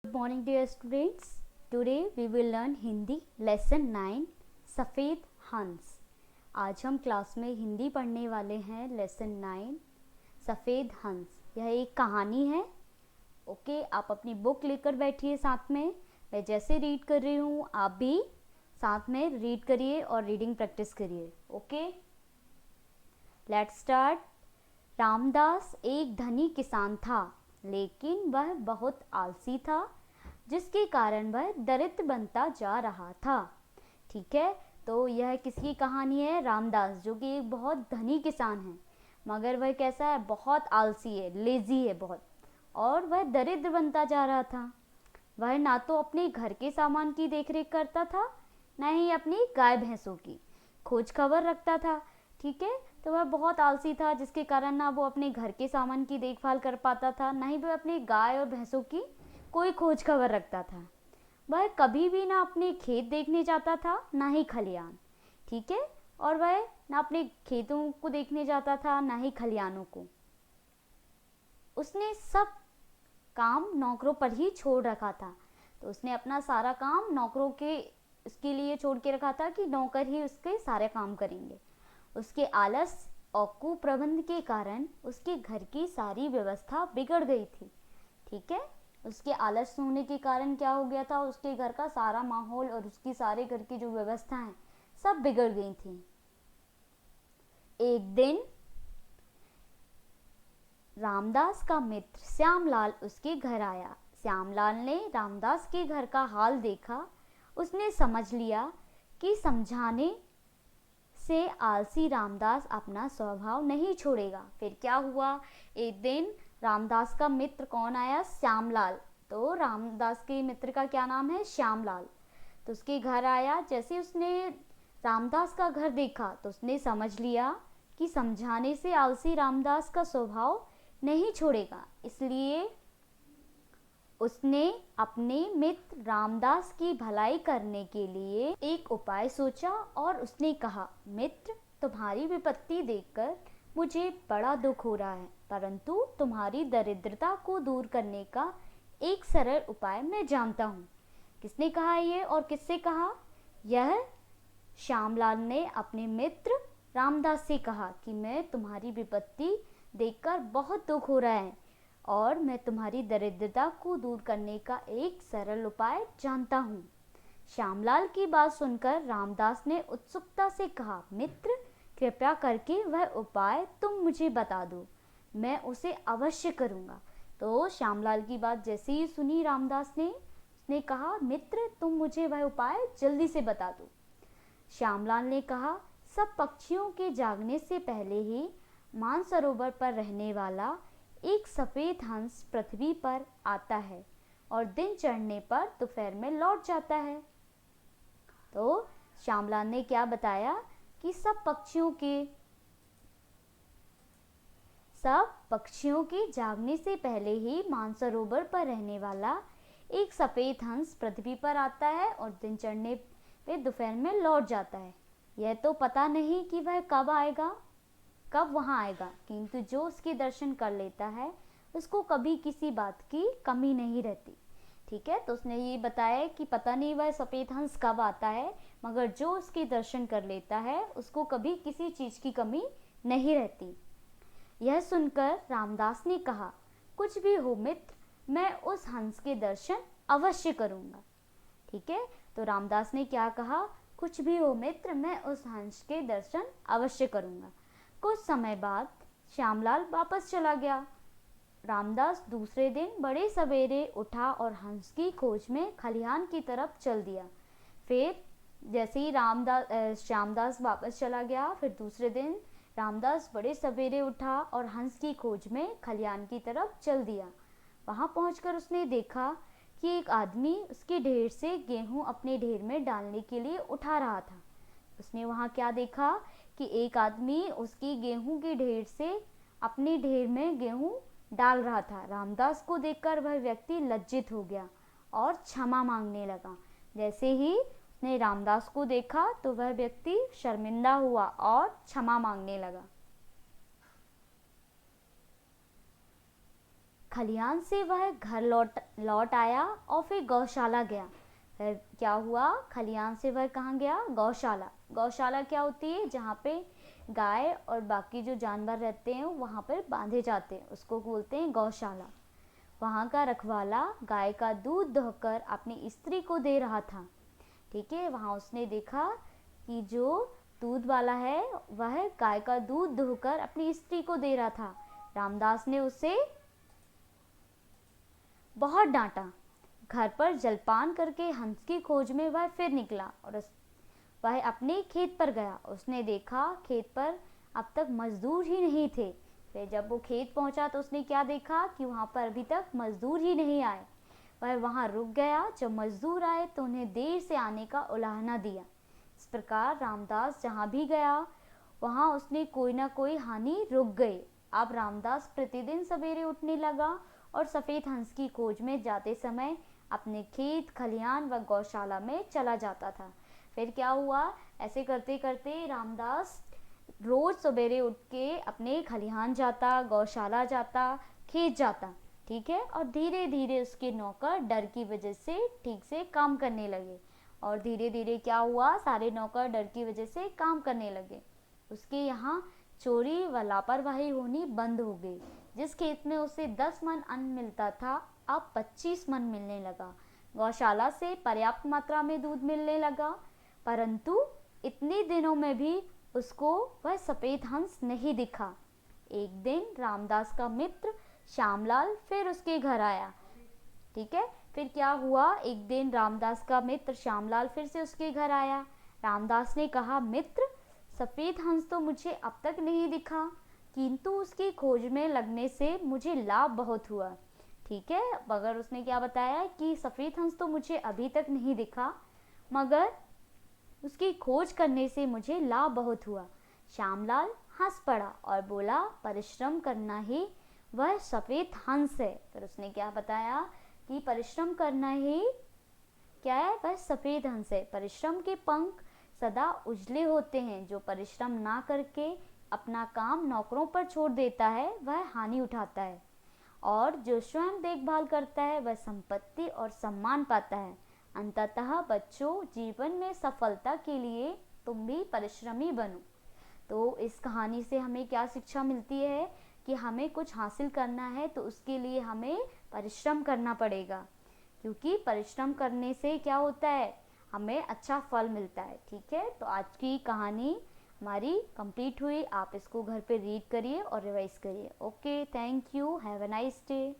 Good morning dear students. Today we will learn Hindi lesson 9 सफ़ेद हंस। आज हम क्लास में हिंदी पढ़ने वाले हैं लेसन 9 सफ़ेद हंस। यह एक कहानी है। ओके, आप अपनी बुक लेकर बैठिए साथ में। मैं जैसे रीड कर रही हूँ आप भी साथ में रीड करिए और रीडिंग प्रैक्टिस करिए। Okay, let's start. रामदास एक धनी किसान था, लेकिन वह बहुत आलसी था, जिसके कारण वह दरिद्र बनता जा रहा था। ठीक है, तो यह किसकी कहानी है? रामदास, जो कि एक बहुत धनी किसान है, मगर वह कैसा है? बहुत आलसी है, लेजी है बहुत, और वह दरिद्र बनता जा रहा था। वह ना तो अपने घर के सामान की देखरेख करता था, न ही अपनी गाय भैंसों की खोज खबर रखता था। ठीक है, तो वह बहुत आलसी था, जिसके कारण ना वो अपने घर के सामान की देखभाल कर पाता था, ना ही वह अपनी गाय और भैंसों की कोई खोज खबर रखता था। वह कभी भी ना अपने खेत देखने जाता था, ना ही खलियान। ठीक है, और वह ना अपने खेतों को देखने जाता था, ना ही खलियानों को। उसने सब काम नौकरों पर ही छोड़ रखा था। तो उसने अपना सारा काम नौकरों के इसके लिए छोड़ के रखा था कि नौकर ही उसके सारे काम करेंगे। उसके आलस और कुप्रबंध के कारण उसके घर की सारी व्यवस्था बिगड़ गई थी। ठीक है, उसके आलस होने के कारण क्या हो गया था? उसके घर का सारा माहौल और उसकी सारे घर की जो व्यवस्था है सब बिगड़ गई थी। एक दिन रामदास का मित्र श्यामलाल उसके घर आया। श्यामलाल ने रामदास के घर का हाल देखा। उसने समझ लिया कि समझाने से आलसी रामदास अपना स्वभाव नहीं छोड़ेगा। फिर क्या हुआ? एक दिन रामदास का मित्र कौन आया? श्यामलाल। तो रामदास के मित्र का क्या नाम है? श्यामलाल। तो उसके घर आया। जैसे उसने रामदास का घर देखा तो उसने समझ लिया कि समझाने से आलसी रामदास का स्वभाव नहीं छोड़ेगा। इसलिए उसने अपने मित्र रामदास की भलाई करने के लिए एक उपाय सोचा और उसने कहा, मित्र, तुम्हारी विपत्ति देखकर मुझे बड़ा दुख हो रहा है, परंतु तुम्हारी दरिद्रता को दूर करने का एक सरल उपाय मैं जानता हूँ। किसने कहा ये और किससे कहा? यह श्यामलाल ने अपने मित्र रामदास से कहा कि मैं तुम्हारी विपत्ति देखकर बहुत दुख हो रहा है और मैं तुम्हारी दरिद्रता को दूर करने का एक सरल उपाय जानता हूँ। श्यामलाल की बात सुनकर रामदास ने उत्सुकता से कहा, मित्र, कृपया करके वह उपाय तुम मुझे बता दो, मैं उसे अवश्य करूँगा। तो श्यामलाल की बात जैसे ही सुनी रामदास ने, उसने कहा, मित्र, तुम मुझे वह उपाय जल्दी से बता दो। श्यामलाल ने कहा, सब पक्षियों के जागने से पहले ही मानसरोवर पर रहने वाला एक सफ़ेद हंस पृथ्वी पर आता है और दिन चढ़ने पर दोपहर में लौट जाता है। तो श्यामलाल ने क्या बताया कि सब पक्षियों के जागने से पहले ही मानसरोवर पर रहने वाला एक सफ़ेद हंस पृथ्वी पर आता है और दिन चढ़ने पे दोपहर में लौट जाता है। यह तो पता नहीं कि वह कब वहाँ आएगा, किंतु जो उसके दर्शन कर लेता है उसको कभी किसी बात की कमी नहीं रहती। ठीक है, तो उसने ये बताया कि पता नहीं वह सफ़ेद हंस कब आता है, मगर जो उसके दर्शन कर लेता है उसको कभी किसी चीज़ की कमी नहीं रहती। यह सुनकर रामदास ने कहा, कुछ भी हो मित्र, मैं उस हंस के दर्शन अवश्य करूँगा। ठीक है, तो रामदास ने क्या कहा? कुछ भी हो मित्र, मैं उस हंस के दर्शन अवश्य करूँगा। कुछ समय बाद श्यामलाल वापस चला गया। रामदास दूसरे दिन बड़े सवेरे उठा और हंस की खोज में खलिहान की तरफ चल दिया। फिर जैसे ही श्यामदास वापस चला गया, फिर दूसरे दिन रामदास बड़े सवेरे उठा और हंस की खोज में खलिहान की तरफ चल दिया। वहाँ पहुंचकर उसने देखा कि एक आदमी उसके ढेर से गेहूं अपने ढेर में डालने के लिए उठा रहा था। उसने वहाँ क्या देखा कि एक आदमी उसकी गेहूं के ढेर से अपने ढेर में गेहूं डाल रहा था। रामदास को देखकर वह व्यक्ति लज्जित हो गया और क्षमा मांगने लगा। जैसे ही उसने रामदास को देखा तो वह व्यक्ति शर्मिंदा हुआ और क्षमा मांगने लगा। खलिहान से वह घर लौट आया और फिर गौशाला गया। फिर क्या हुआ, खलिहान से वह कहाँ गया, गौशाला। गौशाला क्या होती है, जहाँ पे गाय और बाकी जो जानवर रहते हैं वहाँ पर बांधे जाते हैं, उसको बोलते हैं गौशाला। वहाँ का रखवाला गाय का दूध दोहकर अपनी स्त्री को दे रहा था। ठीक है, वहाँ उसने देखा कि जो दूध वाला है वह गाय का दूध दोहकर अपनी स्त्री को दे रहा था। रामदास ने उसे बहुत डांटा। घर पर जलपान करके हंस की खोज में वह फिर निकला और वह अपने खेत पर गया। उसने देखा खेत पर अब तक मजदूर ही नहीं थे। फिर जब वो खेत पहुंचा तो उसने क्या देखा कि वहाँ पर अभी तक मजदूर ही नहीं आए। वह वहाँ रुक गया। जब मजदूर आए तो उन्हें देर से आने का उलाहना दिया। इस प्रकार रामदास जहाँ भी गया वहाँ उसने कोई ना कोई हानि रुक गई। अब रामदास प्रतिदिन सवेरे उठने लगा और सफ़ेद हंस की खोज में जाते समय अपने खेत, खलिहान व गौशाला में चला जाता था। फिर क्या हुआ, ऐसे करते करते रामदास रोज सवेरे उठ के अपने खलिहान जाता, गौशाला जाता, खेत जाता। ठीक है, और धीरे धीरे उसके नौकर डर की वजह से ठीक से काम करने लगे। और धीरे धीरे क्या हुआ, सारे नौकर डर की वजह से काम करने लगे। उसके यहाँ चोरी व लापरवाही होनी बंद हो गई। जिस खेत में उसे 10 मन अन्न मिलता था अब 25 मन मिलने लगा। गौशाला से पर्याप्त मात्रा में दूध मिलने लगा, परंतु इतने दिनों में भी उसको वह सफ़ेद हंस नहीं दिखा। एक दिन रामदास का मित्र श्यामलाल फिर उसके घर आया। ठीक है, फिर क्या हुआ, एक दिन रामदास का मित्र श्यामलाल फिर से उसके घर आया। रामदास ने कहा, मित्र, सफ़ेद हंस तो मुझे अब तक नहीं दिखा, किंतु उसकी खोज में लगने से मुझे लाभ बहुत हुआ। ठीक है, मगर उसने क्या बताया कि सफ़ेद हंस तो मुझे अभी तक नहीं दिखा, मगर उसकी खोज करने से मुझे लाभ बहुत हुआ। श्यामलाल हंस पड़ा और बोला, परिश्रम करना ही वह सफ़ेद हंस है। फिर उसने क्या बताया कि परिश्रम करना ही क्या है, वह सफ़ेद हंस है। परिश्रम के पंख सदा उजले होते हैं। जो परिश्रम ना करके अपना काम नौकरों पर छोड़ देता है वह हानि उठाता है, और जो स्वयं देखभाल करता है वह संपत्ति और सम्मान पाता है। अंततः बच्चों, जीवन में सफलता के लिए तुम भी परिश्रमी बनो। तो इस कहानी से हमें क्या शिक्षा मिलती है कि हमें कुछ हासिल करना है तो उसके लिए हमें परिश्रम करना पड़ेगा, क्योंकि परिश्रम करने से क्या होता है, हमें अच्छा फल मिलता है। ठीक है, तो आज की कहानी हमारी कंप्लीट हुई। आप इसको घर पे रीड करिए और रिवाइज करिए। Okay, thank you, have a nice day.